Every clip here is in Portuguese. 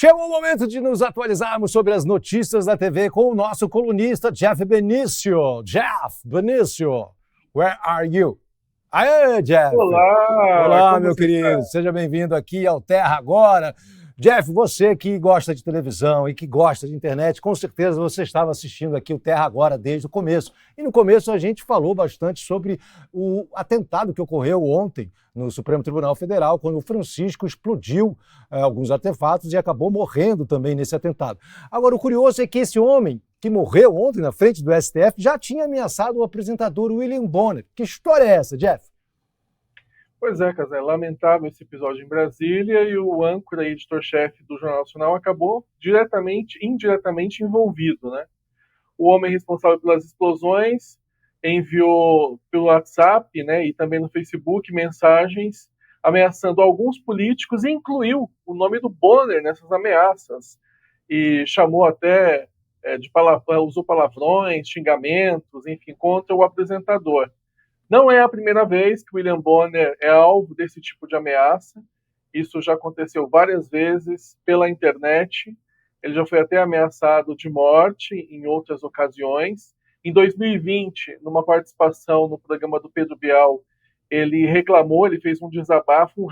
Chegou o momento de nos atualizarmos sobre as notícias da TV com o nosso colunista Jeff Benício. Jeff Benício, where are you? Aê, Jeff! Olá, meu querido. Está? Seja bem-vindo aqui ao Terra Agora. Jeff, você que gosta de televisão e que gosta de internet, com certeza você estava assistindo aqui o Terra Agora desde o começo. E no começo a gente falou bastante sobre o atentado que ocorreu ontem no Supremo Tribunal Federal, quando o Francisco explodiu alguns artefatos e acabou morrendo também nesse atentado. Agora, o curioso é que esse homem que morreu ontem na frente do STF já tinha ameaçado o apresentador William Bonner. Que história é essa, Jeff? Pois é, Casé, lamentável esse episódio em Brasília e o âncora e editor-chefe do Jornal Nacional acabou indiretamente envolvido, né? O homem responsável pelas explosões enviou pelo WhatsApp, né, e também no Facebook mensagens ameaçando alguns políticos e incluiu o nome do Bonner nessas ameaças e chamou até usou palavrões, xingamentos, enfim, contra o apresentador. Não é a primeira vez que William Bonner é alvo desse tipo de ameaça. Isso já aconteceu várias vezes pela internet. Ele já foi até ameaçado de morte em outras ocasiões. Em 2020, numa participação no programa do Pedro Bial, ele reclamou, ele fez um desabafo,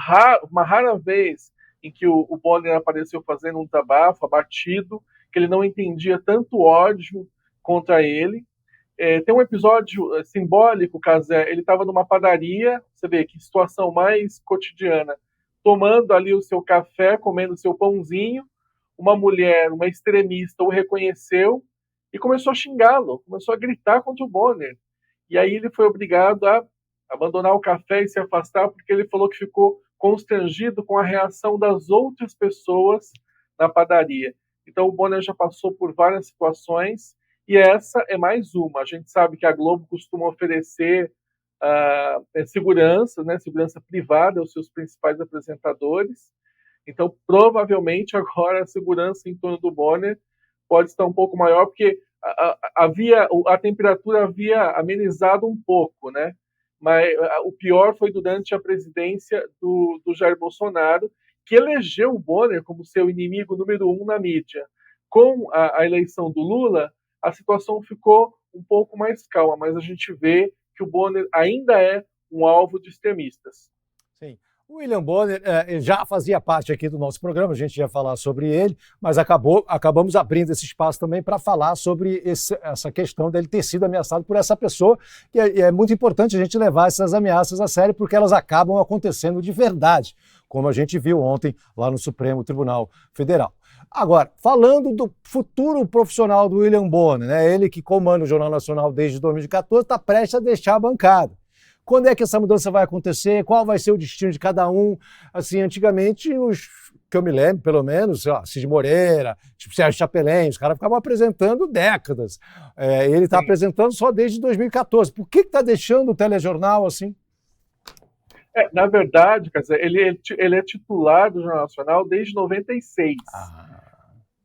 uma rara vez em que o Bonner apareceu fazendo um desabafo, abatido, que ele não entendia tanto ódio contra ele. Tem um episódio simbólico, Casé, ele estava numa padaria, você vê que situação mais cotidiana, tomando ali o seu café, comendo o seu pãozinho, uma mulher, uma extremista, o reconheceu e começou a xingá-lo, começou a gritar contra o Bonner. E aí ele foi obrigado a abandonar o café e se afastar, porque ele falou que ficou constrangido com a reação das outras pessoas na padaria. Então o Bonner já passou por várias situações, e essa é mais uma. A gente sabe que a Globo costuma oferecer segurança, né, segurança privada aos seus principais apresentadores. Então, provavelmente, agora a segurança em torno do Bonner pode estar um pouco maior, porque a temperatura havia amenizado um pouco, né? Mas o pior foi durante a presidência do Jair Bolsonaro, que elegeu o Bonner como seu inimigo número 1 na mídia. Com a eleição do Lula, a situação ficou um pouco mais calma, mas a gente vê que o Bonner ainda é um alvo de extremistas. Sim. O William Bonner já fazia parte aqui do nosso programa, a gente ia falar sobre ele, mas acabamos abrindo esse espaço também para falar sobre essa questão dele ter sido ameaçado por essa pessoa, que é muito importante a gente levar essas ameaças a sério, porque elas acabam acontecendo de verdade, como a gente viu ontem lá no Supremo Tribunal Federal. Agora, falando do futuro profissional do William Bonner, né, ele que comanda o Jornal Nacional desde 2014, está prestes a deixar a bancada. Quando é que essa mudança vai acontecer? Qual vai ser o destino de cada um? Assim, antigamente, os que eu me lembro, pelo menos, Cid Moreira, tipo Sérgio Chapelin, os caras ficavam apresentando décadas. Ele está apresentando só desde 2014. Por que está deixando o telejornal assim? Na verdade, quer dizer, ele é titular do Jornal Nacional desde 96.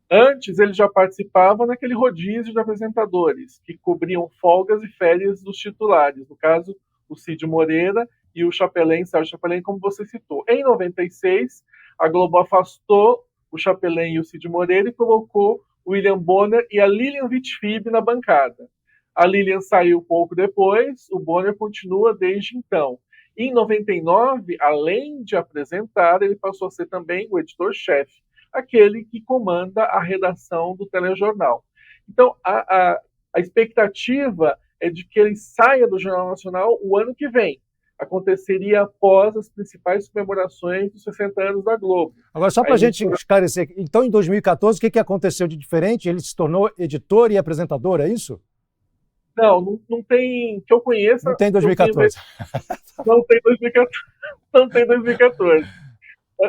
Antes, ele já participava naquele rodízio de apresentadores, que cobriam folgas e férias dos titulares. No caso, o Cid Moreira e o Sérgio Chapelin, como você citou. Em 96, a Globo afastou o Chapelin e o Cid Moreira e colocou o William Bonner e a Lilian Vitfib na bancada. A Lilian saiu pouco depois, o Bonner continua desde então. Em 99, além de apresentar, ele passou a ser também o editor-chefe, aquele que comanda a redação do telejornal. Então, a expectativa é de que ele saia do Jornal Nacional o ano que vem. Aconteceria após as principais comemorações dos 60 anos da Globo. Agora, só para a gente esclarecer, então em 2014, o que aconteceu de diferente? Ele se tornou editor e apresentador, é isso? Não tem, que eu conheça... Não tem 2014. Não tem 2014. Não tem 2014.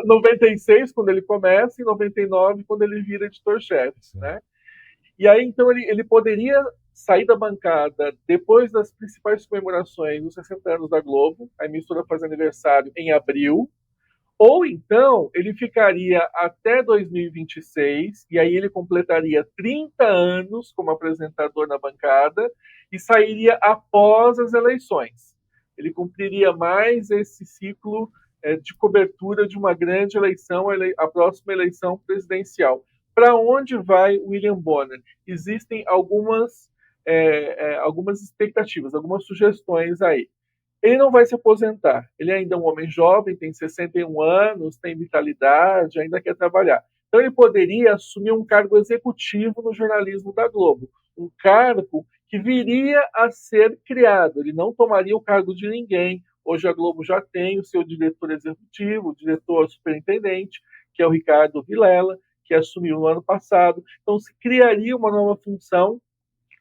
96, quando ele começa, e 99, quando ele vira editor-chefe, né? E aí, então, ele poderia sair da bancada depois das principais comemorações dos 60 anos da Globo, a emissora faz aniversário em abril, ou então ele ficaria até 2026, e aí ele completaria 30 anos como apresentador na bancada e sairia após as eleições. Ele cumpriria mais esse ciclo de cobertura de uma grande eleição, a próxima eleição presidencial. Para onde vai William Bonner? Existem algumas expectativas, algumas sugestões aí. Ele não vai se aposentar. Ele ainda é um homem jovem, tem 61 anos, tem vitalidade, ainda quer trabalhar. Então ele poderia assumir um cargo executivo no jornalismo da Globo, um cargo que viria a ser criado. Ele não tomaria o cargo de ninguém. Hoje a Globo já tem o seu diretor executivo, o diretor superintendente, que é o Ricardo Vilela, que assumiu no ano passado. Então se criaria uma nova função,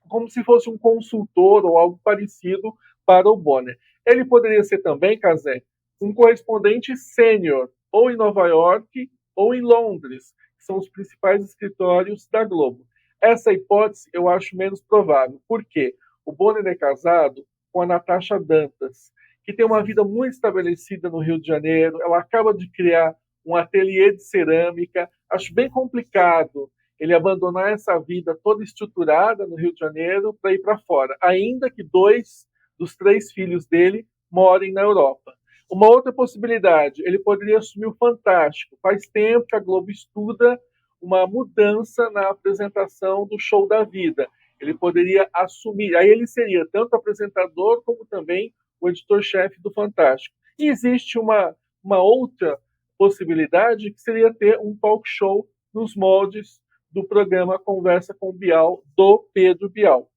como se fosse um consultor ou algo parecido para o Bonner. Ele poderia ser também, Cazé, um correspondente sênior, ou em Nova York ou em Londres, que são os principais escritórios da Globo. Essa hipótese eu acho menos provável. Por quê? O Bonner é casado com a Natasha Dantas, que tem uma vida muito estabelecida no Rio de Janeiro. Ela acaba de criar um ateliê de cerâmica. Acho bem complicado ele abandonar essa vida toda estruturada no Rio de Janeiro para ir para fora, ainda que 2 dos 3 filhos dele morem na Europa. Uma outra possibilidade, ele poderia assumir o Fantástico. Faz tempo que a Globo estuda uma mudança na apresentação do Show da Vida. Ele poderia assumir, aí ele seria tanto apresentador como também o editor-chefe do Fantástico. E existe uma outra possibilidade, que seria ter um talk show nos moldes do programa Conversa com o Bial, do Pedro Bial.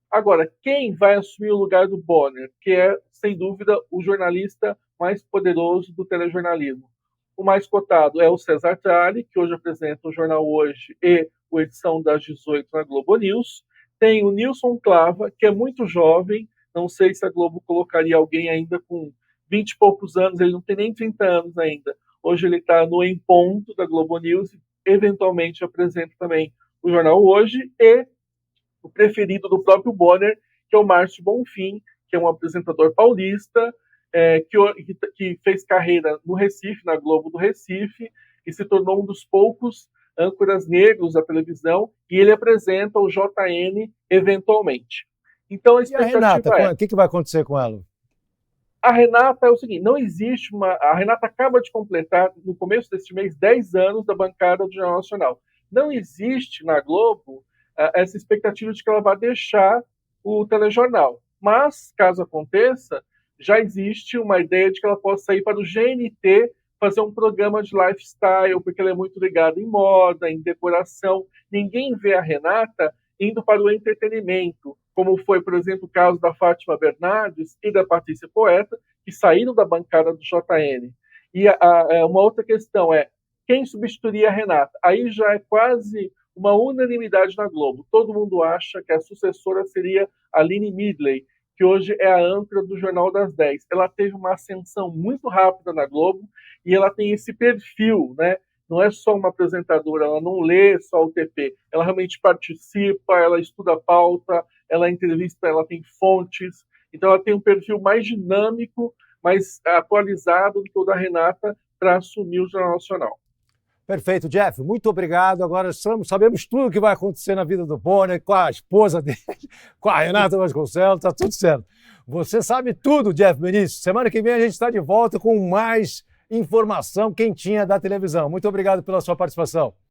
Agora, quem vai assumir o lugar do Bonner, que é, sem dúvida, o jornalista mais poderoso do telejornalismo? O mais cotado é o César Tralli, que hoje apresenta o Jornal Hoje e a edição das 18 na Globo News. Tem o Nilson Clava, que é muito jovem, não sei se a Globo colocaria alguém ainda com 20 e poucos anos, ele não tem nem 30 anos ainda. Hoje ele está no Em Ponto da Globo News, eventualmente apresenta também o Jornal Hoje, e o preferido do próprio Bonner, que é o Márcio Bonfim, que é um apresentador paulista, que fez carreira no Recife, na Globo do Recife, e se tornou um dos poucos âncoras negros da televisão, e ele apresenta o JN eventualmente. Então a expectativa Renata, o que vai acontecer com ela? A Renata é o seguinte, não existe uma... A Renata acaba de completar, no começo deste mês, 10 anos da bancada do Jornal Nacional. Não existe na Globo essa expectativa de que ela vai deixar o telejornal. Mas, caso aconteça, já existe uma ideia de que ela possa sair para o GNT fazer um programa de lifestyle, porque ela é muito ligada em moda, em decoração. Ninguém vê a Renata indo para o entretenimento, como foi, por exemplo, o caso da Fátima Bernardes e da Patrícia Poeta, que saíram da bancada do JN. E uma outra questão é, quem substituiria a Renata? Aí já é quase uma unanimidade na Globo. Todo mundo acha que a sucessora seria a Aline Midley, que hoje é a âncora do Jornal das 10. Ela teve uma ascensão muito rápida na Globo e ela tem esse perfil, né? Não é só uma apresentadora, ela não lê só o TP, ela realmente participa, ela estuda a pauta, ela entrevista, ela tem fontes, então ela tem um perfil mais dinâmico, mais atualizado do que o da Renata para assumir o Jornal Nacional. Perfeito, Jeff, muito obrigado. Agora sabemos tudo o que vai acontecer na vida do Bonner, com a esposa dele, com a Renata Vasconcelos, está tudo certo. Você sabe tudo, Jeff Benício. Semana que vem a gente está de volta com mais informação quentinha da televisão. Muito obrigado pela sua participação.